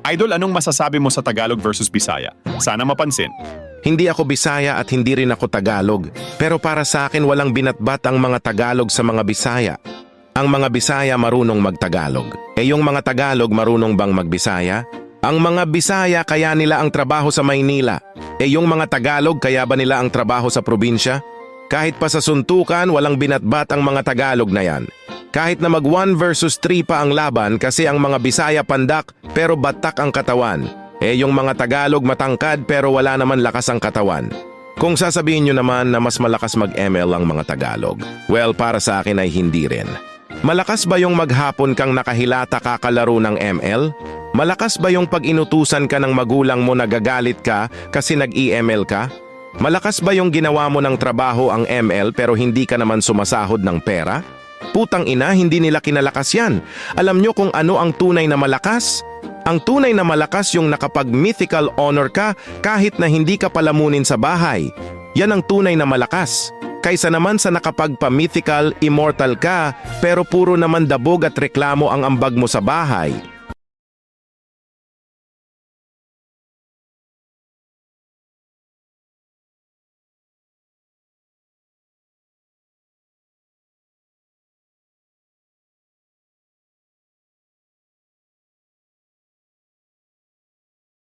Idol, anong masasabi mo sa Tagalog versus Bisaya? Sana mapansin. Hindi ako Bisaya at hindi rin ako Tagalog. Pero para sa akin walang binatbat ang mga Tagalog sa mga Bisaya. Ang mga Bisaya marunong magtagalog. Yung mga Tagalog marunong bang magbisaya? Ang mga Bisaya kaya nila ang trabaho sa Maynila. Yung mga Tagalog kaya ba nila ang trabaho sa probinsya? Kahit pa sa suntukan, walang binatbat ang mga Tagalog na yan. Kahit na mag 1 versus 3 pa ang laban kasi ang mga Bisaya pandak pero batak ang katawan. Yung mga Tagalog matangkad pero wala naman lakas ang katawan. Kung sasabihin nyo naman na mas malakas mag-ML ang mga Tagalog, well, para sa akin ay hindi rin. Malakas ba yung maghapon kang nakahilata kakalaro ng ML? Malakas ba yung pag inutusan ka ng magulang mo nagagalit ka kasi nag-EML ka? Malakas ba yung ginawa mo ng trabaho ang ML pero hindi ka naman sumasahod ng pera? Putang ina, hindi nila kinalakas yan. Alam nyo kung ano ang tunay na malakas? Ang tunay na malakas yung nakapag-mythical honor ka kahit na hindi ka palamunin sa bahay. Yan ang tunay na malakas. Kaysa naman sa nakapagpa-mythical, immortal ka pero puro naman dabog at reklamo ang ambag mo sa bahay.